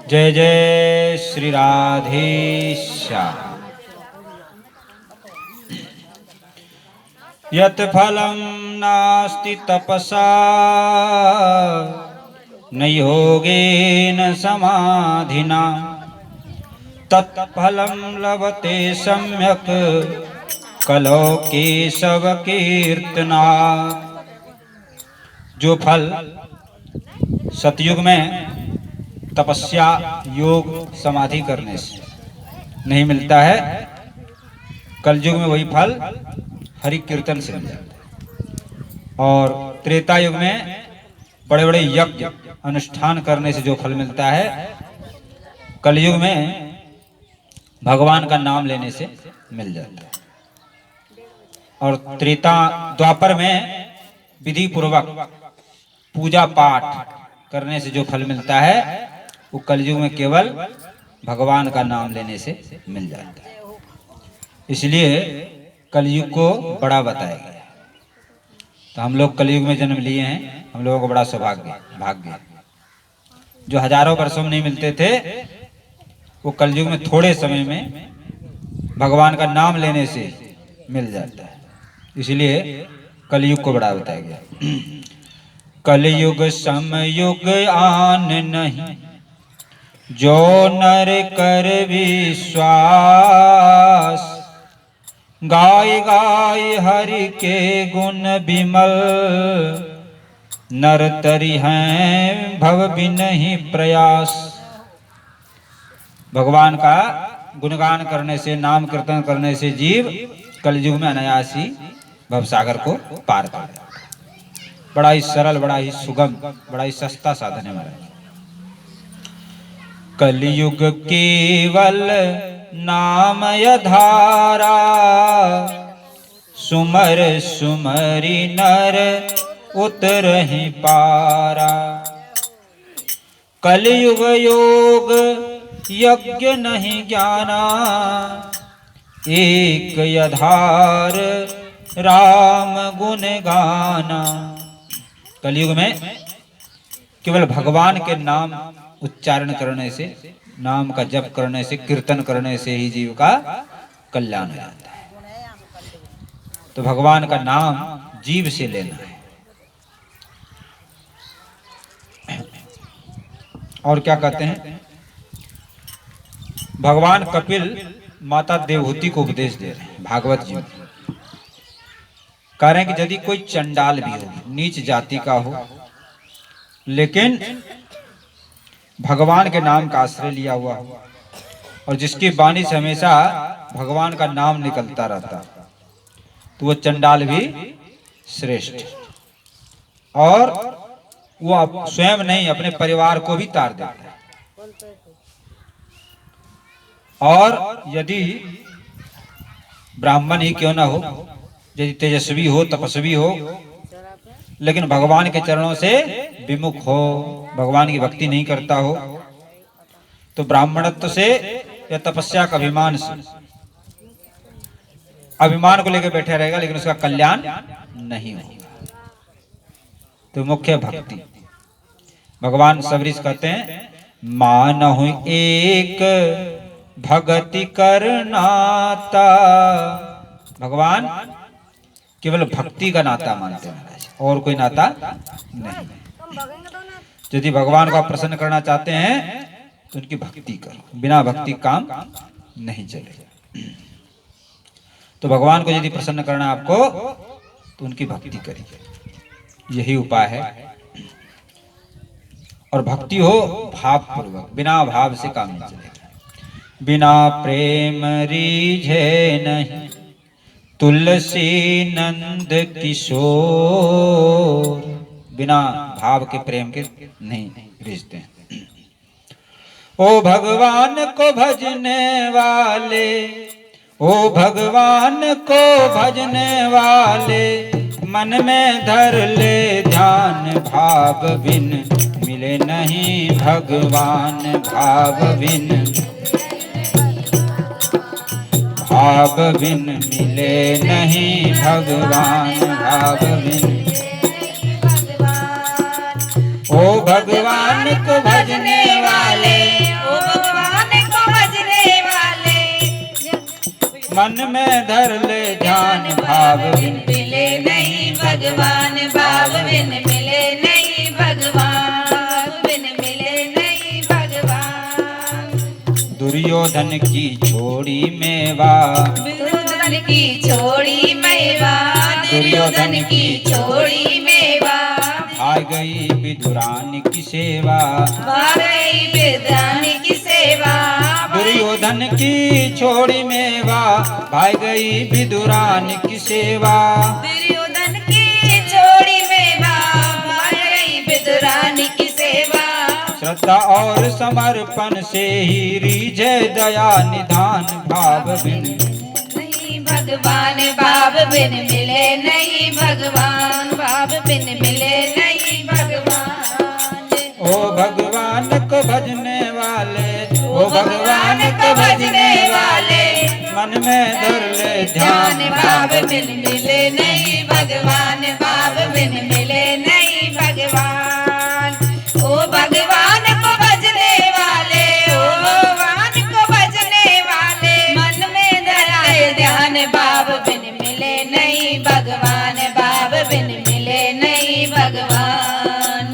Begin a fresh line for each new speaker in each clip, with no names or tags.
जय जय श्री राधेश्याम। यत् फलं नास्ति तपसा न योगेन समाधिना तत्फलं लभते सम्यक् कलौ केशव कीर्तनात्। जो फल सतयुग में तपस्या योग समाधि करने से नहीं मिलता है, कलयुग में वही फल हरि कीर्तन से मिल जाता है। और त्रेता युग में बड़े बड़े यज्ञ अनुष्ठान करने से जो फल मिलता है, कलयुग में भगवान का नाम लेने से मिल जाता है। और त्रेता द्वापर में विधि पूर्वक पूजा पाठ करने से जो फल मिलता है, वो कलयुग में केवल भगवान का नाम लेने से मिल जाता है। इसलिए कलयुग को बड़ा बताया गया। तो हम लोग कलयुग में जन्म लिए हैं, हम लोगों को बड़ा सौभाग्य भाग्य। जो हजारों वर्षों में नहीं मिलते थे, वो कलयुग में थोड़े समय में भगवान का नाम लेने से मिल जाता है। इसलिए कलयुग को बड़ा बताया गया। कलयुग समयुग आन नहीं, जो नर कर विश्वास। गाय गाय हरि के गुण विमल, नर तरि हैं भव बिनहि प्रयास। भगवान का गुणगान करने से, नाम कीर्तन करने से जीव कलयुग में अनायास ही भवसागर को पार कर जाता है। बड़ा ही सरल, बड़ा ही सुगम, बड़ा ही सस्ता साधन है महाराज। कलयुग केवल नामय धारा, सुमर सुमरि नर उतरहि पारा। कलयुग योग यज्ञ नहीं ज्ञाना, एक आधार राम गुण गाना। कलयुग में केवल भगवान के नाम उच्चारण करने से, नाम का जप करने से, कीर्तन करने से ही जीव का कल्याण हो जाता है। तो भगवान का नाम जीव से लेना है। और क्या कहते हैं, भगवान कपिल माता देवहूति को उपदेश दे रहे हैं भागवत जी में। कह रहे हैं कि यदि कोई चंडाल भी हो, नीच जाति का हो, लेकिन भगवान के नाम का आश्रय लिया हुआ हो और जिसकी वाणी से हमेशा भगवान का नाम निकलता रहता, तो वो चंडाल भी श्रेष्ठ। और वो स्वयं नहीं, अपने परिवार को भी तार देता है। और यदि ब्राह्मण ही क्यों ना हो, यदि तेजस्वी हो, तपस्वी हो, लेकिन भगवान के चरणों से विमुख हो, भगवान की भक्ति नहीं करता हो, तो ब्राह्मणत्व से या तपस्या का अभिमान से, अभिमान को लेकर बैठा रहेगा, लेकिन उसका कल्याण नहीं होगा। तो मुख्य भक्ति। भगवान सबरीश कहते हैं, मानहु एक भगति करनाता। भगवान केवल भक्ति का नाता मानते हैं महाराज, और कोई नाता नहीं। यदि भगवान को आप प्रसन्न करना चाहते हैं तो उनकी भक्ति करो, बिना भक्ति काम नहीं चलेगा। तो भगवान को यदि प्रसन्न करना आपको, तो उनकी भक्ति करिए, यही उपाय है। और भक्ति हो भाव पूर्वक, बिना भाव से काम नहीं चलेगा। बिना प्रेम रीझे नहीं, तुलसी नंद किशोर। बिना भाव के, प्रेम के नहीं रिश्ते हैं। ओ भगवान को भजने वाले, ओ भगवान को भजने वाले, मन में धर ले ध्यान भाव बिन, मिले नहीं भगवान भाव बिन, भाव बिन मिले नहीं भगवान भाव बिन। ओ भगवान को भजने वाले, मन में धर ले ध्यान भाव बिन
मिले नहीं भगवान, भाव बिन मिले नहीं भगवान, बिन मिले नहीं भगवान।
दुर्योधन की छोड़ी मेवा,
दुर्योधन की छोड़ी मेवा, दुर्योधन की छोड़ी मेवा,
भाग गई विदुरानी की सेवा,
भाग गई विदुरानी की सेवा।
दुर्योधन की छोड़ी मेवा, भाग गई विदुरानी की सेवा।
दुर्योधन की छोड़ी मेवा, भाग गई विदुरानी की सेवा।
श्रद्धा और समर्पण से ही रीझे दया निधान भाव बिन
नहीं भगवान, भाव बिन मिले नहीं भगवान, भाव बिन मिले नहीं भगवान।
ओ भगवान को भजने वाले, ओ भगवान को भजने वाले, मन में धर ले ध्यान
भाव बिन मिले नहीं भगवान, भाव बिन मिले नहीं भगवान। ओ भगवान को भजने वाले, ओ भगवान को भजने वाले, मन में धराए ध्यान, भाव बिन मिले नहीं भगवान, भाव बिन मिले नहीं भगवान।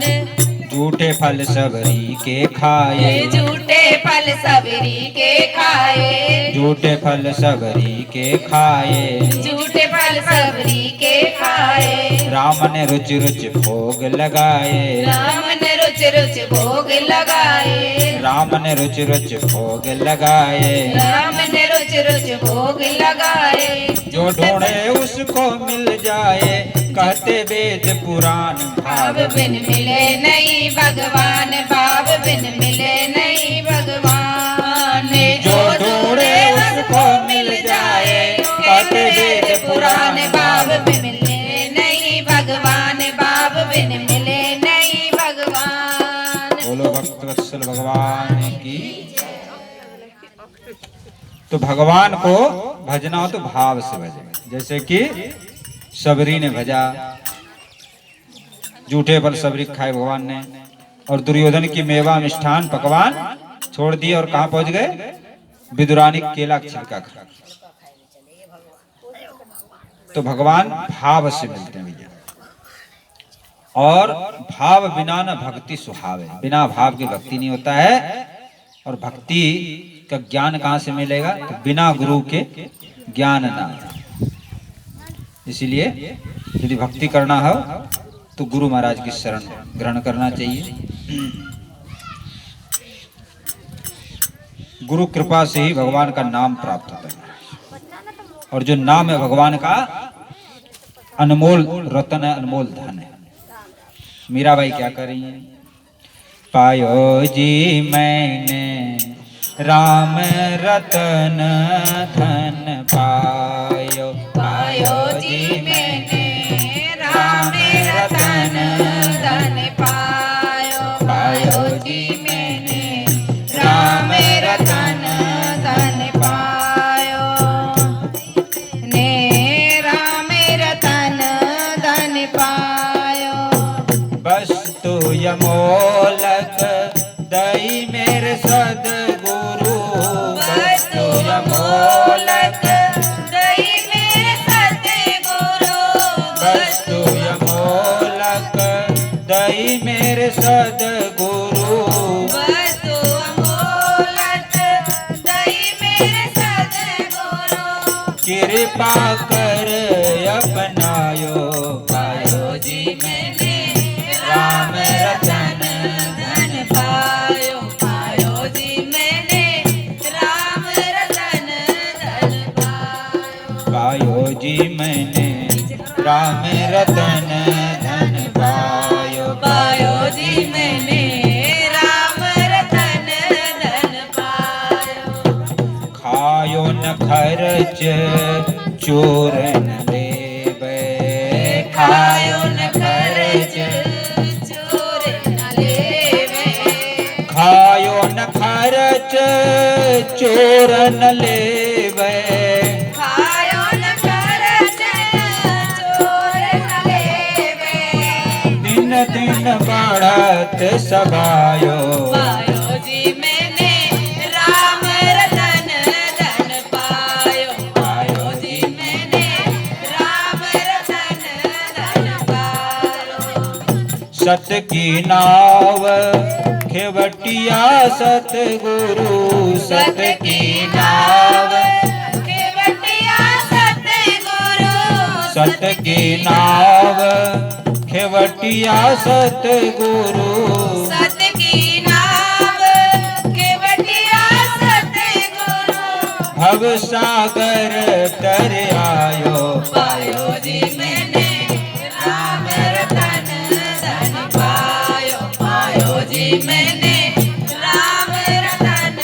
झूठे फल सबरी के खाए,
झूठे फल सबरी के खाए,
झूठे फल सबरी के खाए,
झूठे फल सबरी के खाए।
राम ने रुचि रुचि भोग लगाए,
राम ने रुच रुच भोग लगाए,
राम ने रुचि रुचि भोग लगाए।
राम ने रुच रुच भोग लगाए।
जो ढूंढे उसको मिल जाए, कहते वेद पुराण
भाव बिन मिले नहीं भगवान, भाव बिन मिले नहीं भगवान।
जो ढूंढे उसको मिल जाए, कहते वेद पुराण
भाव बिन मिले नहीं भगवान, भाव बिन मिले नहीं भगवान।
बोलो भक्त वत्सल भगवान की। तो भगवान को भजना हो तो भाव से भजे, जैसे कि सबरी ने भजा, झूठे फल सबरी खाए भगवान ने, और दुर्योधन की मेवा मिष्ठान पकवान छोड़ दिए और कहां पहुंच गए? विदुरानी केला छिलका खा। तो भगवान भाव से मिलते हैं भैया, और भाव बिना न भक्ति सुहावे, बिना भाव की भक्ति नहीं होता है। और भक्ति का ज्ञान कहां से मिलेगा? तो बिना गुरु के ज्ञान ना। इसीलिए यदि भक्ति करना हो तो गुरु महाराज की शरण ग्रहण करना चाहिए। गुरु कृपा से ही भगवान का नाम प्राप्त होता है, और जो नाम है भगवान का अनमोल रतन है, अनमोल धन है। मीराबाई क्या कर रही है? पायो जी मैंने राम रतन धन पायो,
पायो जी मैंने राम रतन धन पायो, पायो जी मैंने राम रतन धन पायो। ने राम रतन धन पायो।
वस्तु यमोलक दई मेरे सदगुरु, वस्तु यमोलक
दई मेरे सतगुरु,
वस्तु यमोलक दई मेरे सदगुरु।
वस्तु अमोलक दई मेरे सतगुरु।
कृपा कर अपनायो,
पायो जी मैंने राम रतन धन पायो, पायो जी मैंने राम रतन धन पायो।
पायो जी मैंने राम रतन धन पायो,
पायो जी मैंने राम रतन धन पायो।
खायो न खर्च चोर न लेवे,
खायो न खर्च चोर न लेवे,
खायो न खर्च चोर न लेवे।
खायो न खर्च चोर न लेवे।
दिन दिन बढ़त सभायो,
पायो जी मैंने राम रतन धन पायो,
पायो सत की नाव खेवटिया सतगुरु सत की नाव
केवटिया सतगुरु
सत की नाव खेवटिया सतगुरु
सत की नाव केवटिया सतगुरु
भव सागर तर आयो
पायो जी मैंने राम रतन धन पायो पायो जी मैंने राम रतन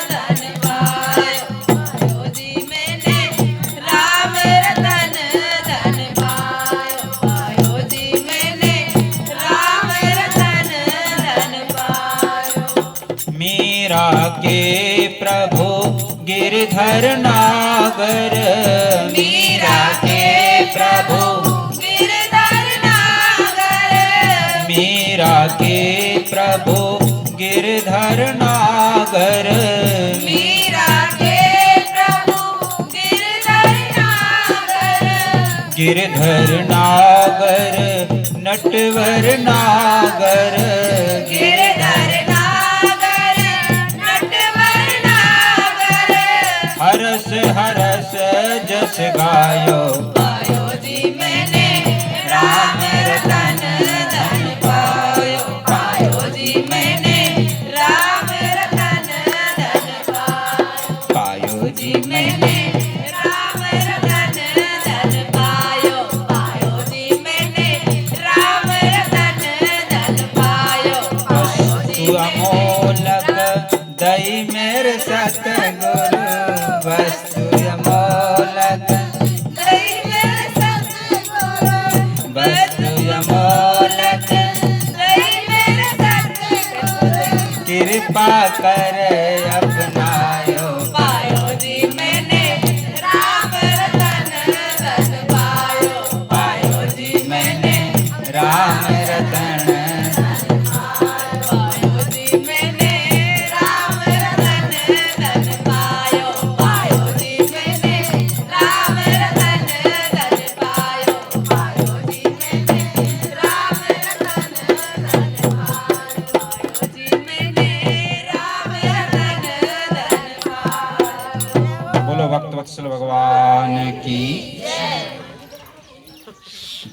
धन पायो पायो जी मैंने राम रतन धन पायो पायो जी मैंने राम रतन धन पायो
मीरा के प्रभु गिरधर नागर मीरा के प्रभु
गिरधर नागर
मीरा के प्रभु गिरधर नागर
मीरा के प्रभु गिरधर नागर
गिरधर नागर नटवर नागर
गिरधर नागर नटवर नागर
हरस हरस जस गायो
पायो जी मैंने राम रतन धन पायो पायो जी मैंने राम रतन धन पायो जी मैंने राम रतन धन पायो पायो जी मैंने राम रतन धन पायो पायो जी
तू अमोलक दई मेरे सतगुरु वस्तु अमोलक
दई मेरे सतगुरु
वस्तु अमोलक
दई मेरे सतगुरु
कृपा कर अपनायो
पायो जी मैंने राम रतन धन पायो पायो जी मैंने
राम रतन
पायो जी मैंने राम रतन धन पायो पायो जी मैंने राम रतन धन पायो पायो जी मैंने राम रतन धन पायो जी मैंने राम रतन धन पायो
बोलो भक्त वत्सल भगवान की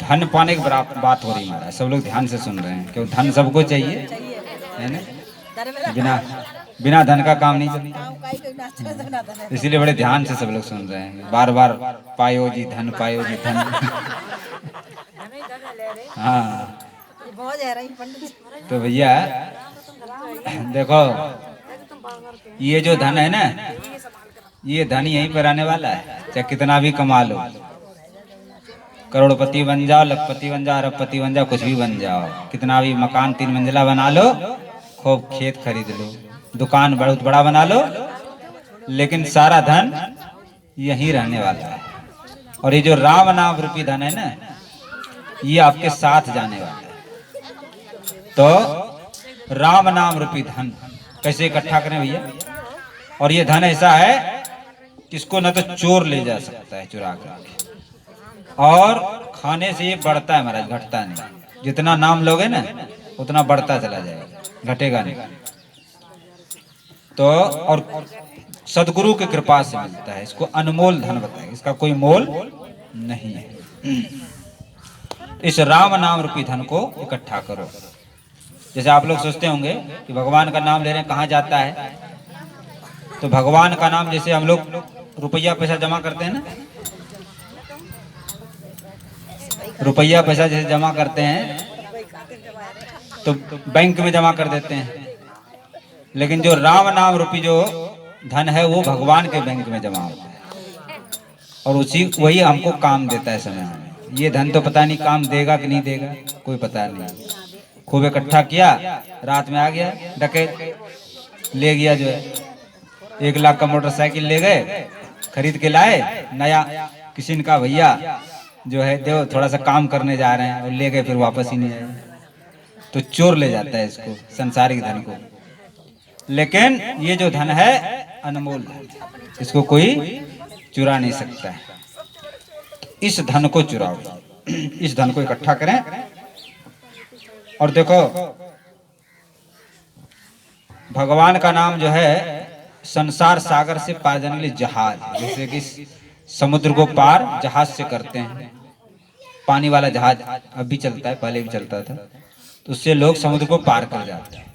धन पाने की बात हो रही महाराज सब लोग ध्यान से सुन रहे हैं क्यों धन सबको चाहिए है ना बिना बिना धन का काम नहीं चलता इसीलिए बड़े ध्यान से सब लोग सुन रहे हैं बार बार पायो जी धन हाँ तो भैया देखो ये जो धन है ना ये धन यहीं पर आने वाला है चाहे कितना भी कमा लो करोड़पति बन जाओ लखपति बन जाओ अरबपति बन जाओ कुछ भी बन जाओ कितना भी मकान 3 मंजिला बना लो खूब खेत खरीद लो दुकान बहुत बड़ा बना लो लेकिन सारा धन यहीं रहने वाला है और ये जो राम नाम रूपी धन है ना ये आपके साथ जाने वाला है तो राम नाम रूपी धन कैसे इकट्ठा करें भैया और ये धन ऐसा है कि इसको न तो चोर ले जा सकता है चुरा कर और खाने से ये बढ़ता है महाराज घटता नहीं जितना नाम लोगे ना उतना बढ़ता चला जाएगा घटेगा नहीं तो और सदगुरु की कृपा से मिलता है इसको अनमोल धन बताएगा इसका कोई मोल नहीं है इस राम नाम रूपी धन को इकट्ठा करो जैसे आप लोग सोचते होंगे कि भगवान का नाम ले रहे हैं कहाँ जाता है तो भगवान का नाम जैसे हम लोग रुपया पैसा जमा करते हैं ना रुपया पैसा जैसे जमा करते हैं तो बैंक में जमा कर देते हैं लेकिन जो राम नाम रूपी जो धन है वो भगवान के बैंक में जमा होता है और उसी वही हमको काम देता है समय में ये धन तो पता नहीं काम देगा कि नहीं देगा कोई पता नहीं खूब इकट्ठा किया रात में आ गया डकैत ले गया जो है 1 लाख का मोटरसाइकिल ले गए खरीद के लाए नया किसी का भैया जो है देव थोड़ा सा काम करने जा रहे हैं और ले गए फिर वापस ही नहीं आए तो चोर ले जाता है इसको संसारिक धन को लेकिन ये जो धन है अनमोल धन इसको कोई चुरा नहीं सकता है इस धन को चुराओ इस धन को इकट्ठा करें और देखो भगवान का नाम जो है संसार सागर से पार जाने के लिए जहाज, जैसे कि समुद्र को पार जहाज से करते हैं, पानी वाला जहाज अब भी चलता है, पहले भी चलता था, तो उससे लोग समुद्र को पार कर जाते हैं।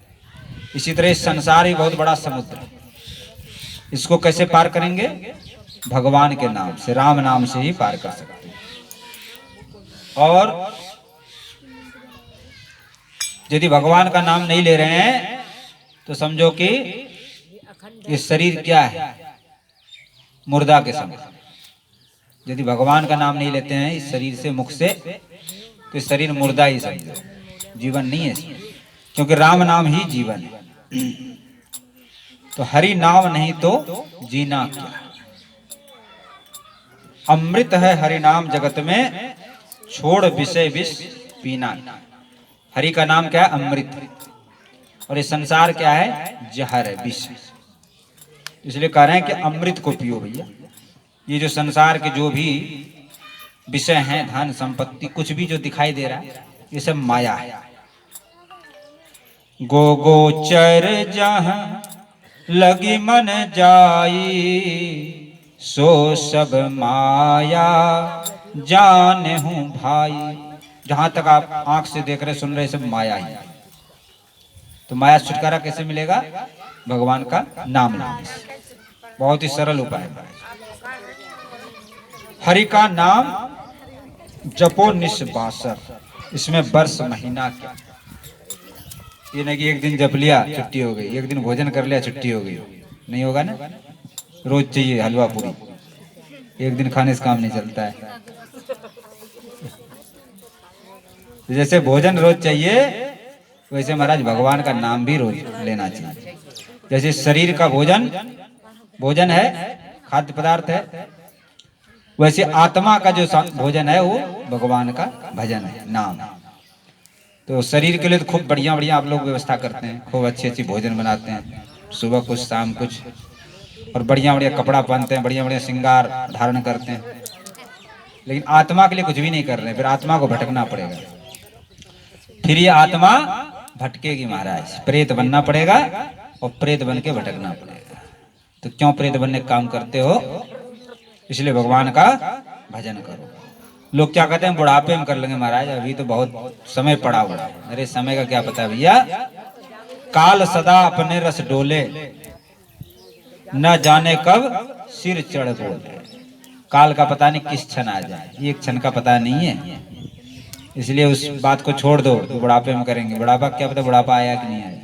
इसी तरह इस संसार ही बहुत बड़ा समुद्र है, इसको कैसे पार करेंगे? भगवान के नाम से, राम नाम से ही पार कर सकते हैं। और यदि भगवान का नाम नहीं ले रहे हैं तो समझो कि ये शरीर क्या है, मुर्दा के समान। यदि भगवान का नाम नहीं लेते हैं इस शरीर से, मुख से, तो शरीर मुर्दा ही समझो, जीवन नहीं है इसमें, क्योंकि राम नाम ही जीवन है। तो हरि नाम नहीं तो जीना क्या? अमृत है हरि नाम जगत में, छोड़ विषय विष पीना। हरि का नाम क्या है? अमृत। और ये संसार क्या है? जहर है, विष। इसलिए कह रहे हैं कि अमृत को पियो भैया। ये जो संसार के जो भी विषय हैं, धन संपत्ति, कुछ भी जो दिखाई दे रहा है, ये सब माया है। गो गोचर जहाँ लगी मन जाई, सो सब माया जाने हूँ भाई। जहां तक आप आंख से देख रहे सुन रहे सब माया ही। तो माया छुटकारा कैसे मिलेगा? भगवान का नाम लेने से। बहुत ही सरल उपाय है। हरि का नाम जपो निस्बासर। इसमें वर्ष महीना क्या, ये नहीं कि एक दिन जप लिया छुट्टी हो गई, एक दिन भोजन कर लिया छुट्टी हो गई, नहीं होगा ना। रोज चाहिए हलवा पूरी, एक दिन खाने से काम नहीं चलता है। जैसे भोजन रोज चाहिए, वैसे महाराज भगवान का नाम भी रोज लेना चाहिए। जैसे शरीर का भोजन है, खाद्य पदार्थ है, वैसे आत्मा का जो भोजन है वो भगवान का भजन है, नाम। तो शरीर के लिए तो खूब बढ़िया बढ़िया आप लोग व्यवस्था करते हैं, खूब अच्छी अच्छी भोजन बनाते हैं, सुबह कुछ शाम कुछ, और बढ़िया बढ़िया कपड़ा पहनते हैं, बढ़िया बढ़िया श्रृंगार धारण करते हैं। लेकिन आत्मा के लिए कुछ भी नहीं कर रहे, फिर आत्मा को भटकना पड़ेगा। फिर ये आत्मा भटकेगी महाराज, प्रेत बनना पड़ेगा, और प्रेत बन के भटकना पड़ेगा। तो क्यों प्रेत बनने का काम करते हो? इसलिए भगवान का भजन करो। लोग क्या कहते हैं बुढ़ापे में कर लेंगे महाराज, अभी तो बहुत समय पड़ा हुआ है। अरे समय का क्या पता भैया, काल सदा अपने रस डोले, न जाने कब सिर चढ़ बोले। काल का पता नहीं किस क्षण आ जाए, एक क्षण का पता नहीं है। इसलिए उस बात को छोड़ दो तो बुढ़ापे में करेंगे। बुढ़ापा क्या पता बुढ़ापा आया कि नहीं आया,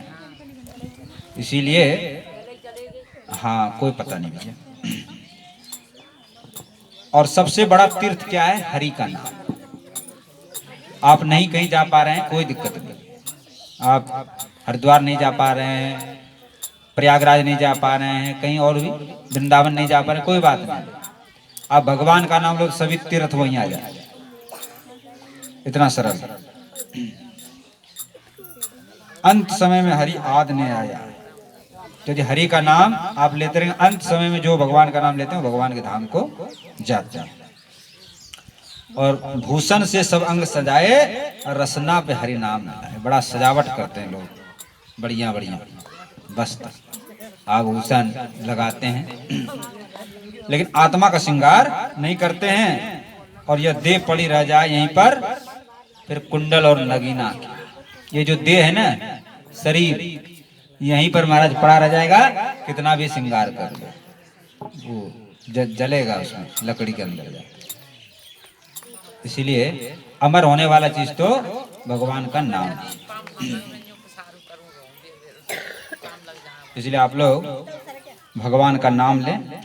इसीलिए हाँ कोई पता नहीं भैया। और सबसे बड़ा तीर्थ क्या है? हरि का नाम। आप नहीं कहीं जा पा रहे हैं, कोई दिक्कत नहीं। आप हरिद्वार नहीं जा पा रहे हैं, प्रयागराज नहीं जा पा रहे हैं, कहीं और भी वृंदावन नहीं जा पा रहे हैं, कोई बात नहीं। आप भगवान का नाम लो, सभी तीर्थ वहीं आ जाए। इतना सरल। अंत समय में हरि आद ने आया। यदि हरि का नाम आप लेते रहेंगे, अंत समय में जो भगवान का नाम लेते हैं भगवान के धाम को जाते हैं। और भूषण से सब अंग सजाए, और रसना पे हरि नाम लगाए। बड़ा सजावट करते हैं लोग, बढ़िया बढ़िया वस्त्र आभूषण लगाते हैं, लेकिन आत्मा का श्रृंगार नहीं करते हैं। और यह देह पड़ी रह जाए यहीं पर, फिर कुंडल और नगीना, ये जो देह है ना, शरीर, यहीं पर महाराज पड़ा रह जाएगा। कितना भी श्रृंगार कर लो, वो जलेगा उसमें, लकड़ी के अंदर जाकर। इसीलिए अमर होने वाला चीज तो भगवान का नाम है। इसलिए आप लोग भगवान का नाम लें,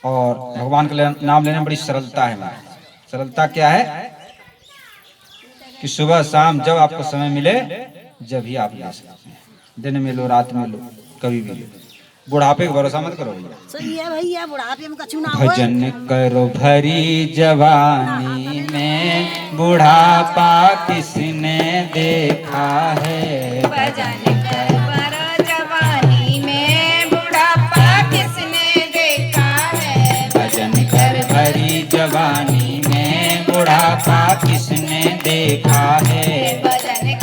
और भगवान का नाम लेने में बड़ी सरलता है महाराज। सरलता क्या है कि सुबह शाम जब आपको समय मिले, जब ही आप ले सकते हैं। दिन में लो, रात में लो, कभी भी लो। बुढ़ापे का भरोसा मत करो भैया।
सही है भैया, बुढ़ापे में कछु ना होए।
भजन करो भरी जवानी में, बुढ़ापा किसने देखा है।
भजन कर भरी जवानी में, बुढ़ापा किसने देखा है।
भजन कर भरी जवानी में, बुढ़ापा किसने देखा है।
भजन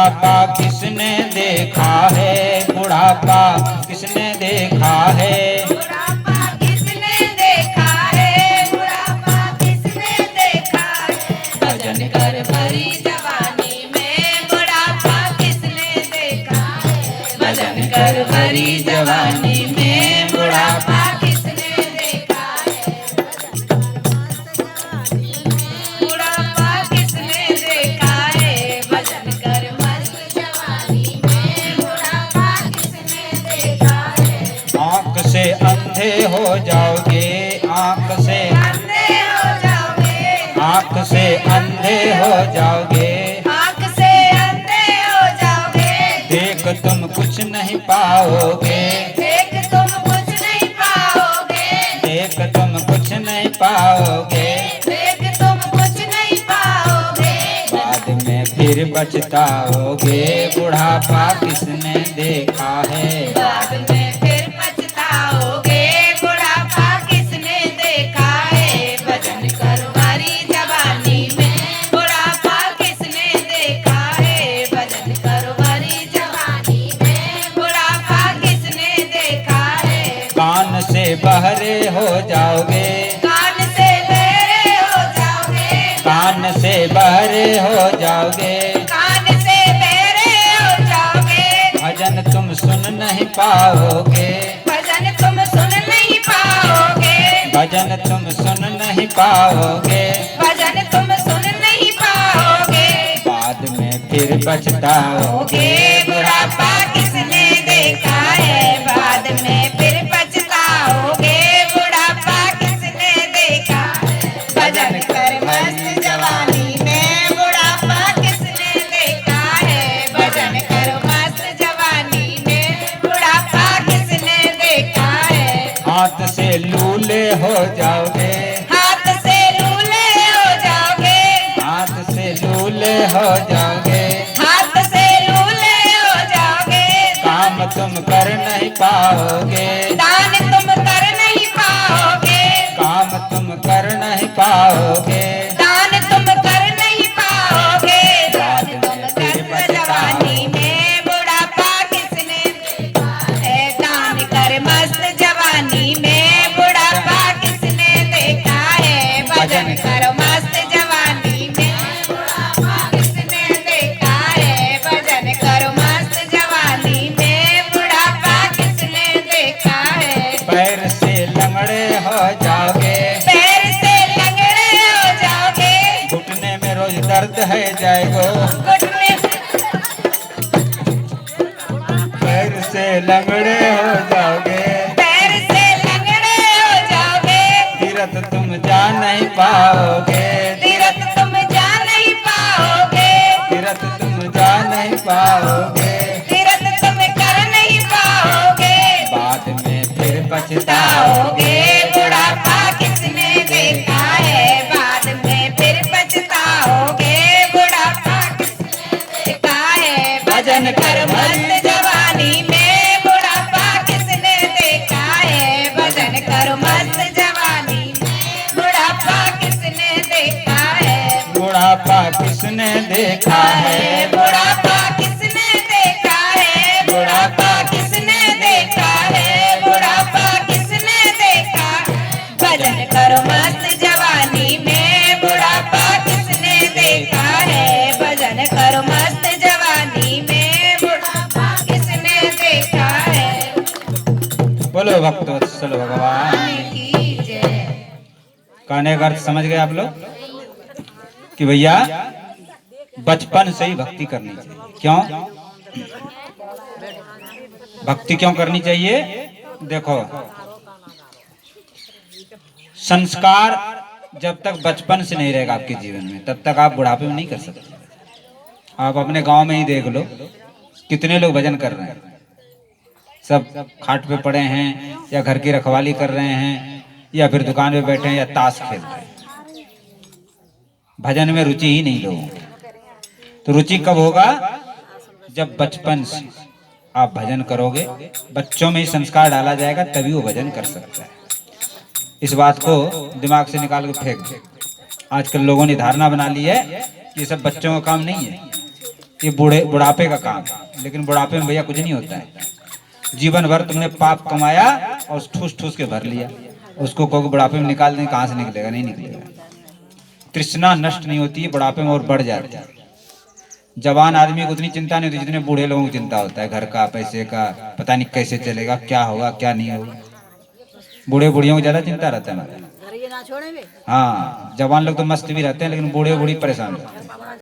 बुढ़ापा किसने देखा है, बुढ़ापा किसने देखा है।
बुढ़ापा किसने देखा है, बुढ़ापा किसने देखा है। भजन कर भरी जवानी में बुढ़ापा किसने देखा है। भजन कर भरी जवानी में बुढ़ापा किसने देखा है। बुढ़ापा किसने देखा है। भजन कर मस्त जवानी में बुढ़ापा किसने देखा है।
आंख से अंधे हो जाओगे, आंख से
अंधे हो जाओगे,
आंख से अंधे हो जाओगे।
आँख से अंधे हो जाओगे।
देख तुम कुछ नहीं पाओगे,
देख तुम कुछ नहीं पाओगे।
देख तुम कुछ नहीं पाओगे।
देख तुम कुछ नहीं पाओगे।
बाद में फिर पछताओगे, बुढ़ापा किसने देखा है।
बाद में फिर पछताओगे, बुढ़ापा किसने देखा है। भजन कर भरी जवानी में बुढ़ापा किसने देखा है। भजन कर भरी जवानी में बुढ़ापा किसने देखा है।
कान से बहरे हो जाओगे,
कान से बहरे हो जाओगे।
कान से बहरे हो जाओगे।
कान से बहरे हो जाओगे।
भजन तुम सुन नहीं पाओगे,
भजन तुम सुन नहीं पाओगे।
भजन तुम सुन नहीं पाओगे।
भजन तुम सुन नहीं पाओगे।
बाद में फिर पछताओगे,
बुढ़ापा किसने देखा है। बाद में फिर पछताओगे, बुढ़ापा किसने देखा है। भजन कर मस्त जवानी में बुढ़ापा किसने देखा है। भजन कर मस्त जवानी में बुढ़ापा किसने देखा है।
हाथ से लूले हो जाओगे,
हाथ से लूले हो जाओगे।
हाथ से लूले हो जाओगे।
हाथ से लूले हो जाओगे।
काम तुम कर नहीं पाओगे,
दान तुम कर नहीं पाओगे।
काम तुम कर नहीं पाओगे।
दान तुम कर नहीं पाओगे। दान तुम कर जवानी में बुढ़ापा किसने देखा है। दान कर मस्त जवानी में बुढ़ापा किसने देखा है। भजन कर मस्त जवानी में बुढ़ापा किसने देखा है। भजन कर मस्त जवानी में बुढ़ापा किसने देखा है।
पैर से लंगड़े हो जाओगे,
पैर से लंगड़े हो जाओगे।
घुटने में रोज दर्द है जाएगो।
घुटने
पैर से लंगड़े हो जाओगे,
पैर से लंगड़े हो जाओगे।
तीरथ तुम जा नहीं पाओगे,
तीरथ तुम जा नहीं पाओगे।
तीरथ तुम जा नहीं पाओगे।
तीरथ तुम कर नहीं पाओगे।
बाद में फिर पछताओगे,
ताओगे, बुढ़ापा किसने देखा है। बाद में फिर पछताओगे, बुढ़ापा किसने देखा है। भजन कर मस्त जवानी में बुढ़ापा किसने देखा है। भजन कर मस्त जवानी में बुढ़ापा किसने देखा है।
बुढ़ापा किसने देखा है।
बुढ़ापा किसने देखा है। बुढ़ापा किसने देखा है। बुढ़ापा किसने देखा। भजन करो मस्त जवानी में बुढ़ापा किसने देखा है। भजन करो मस्त जवानी में बुढ़ापा किसने देखा है।
बोलो भक्तवत्सल भगवान।
की जय।
कहने का अर्थ समझ गए आप लोग कि भैया बचपन से ही भक्ति करनी चाहिए। क्यों भक्ति क्यों करनी चाहिए। देखो संस्कार जब तक बचपन से नहीं रहेगा आपके जीवन में तब तक आप बुढ़ापे में नहीं कर सकते। आप अपने गांव में ही देख लो कितने लोग भजन कर रहे हैं। सब खाट पे पड़े हैं या घर की रखवाली कर रहे हैं या फिर दुकान पे बैठे हैं या ताश खेल रहे हैं। भजन में रुचि ही नहीं लोगों की। तो रुचि कब होगा जब बचपन से आप भजन करोगे, बच्चों में ही संस्कार डाला जाएगा तभी वो भजन कर सकता है। इस बात को दिमाग से निकाल के फेंक दो। आजकल लोगों ने धारणा बना ली है कि ये सब बच्चों का काम नहीं है। ये बुढ़ापे का काम है। लेकिन बुढ़ापे में भैया कुछ नहीं होता है। जीवन भर तुमने पाप कमाया और ठूस ठूस के भर लिया, उसको कहोगे बुढ़ापे में निकाल दें, कहाँ से निकलेगा? नहीं निकलेगा। तृष्णा नष्ट नहीं होती है, बुढ़ापे में और बढ़ जाती है। जवान आदमी को उतनी चिंता नहीं होती जितने बूढ़े लोगों को चिंता होता है, घर का, पैसे का, पता नहीं कैसे चलेगा, क्या होगा क्या नहीं होगा। बूढ़े बूढ़ियों को ज्यादा चिंता रहता है।
घर ये ना छोड़े बे।
हाँ, जवान लोग तो मस्त भी रहते हैं, लेकिन बूढ़े बूढ़ी परेशान रहते हैं।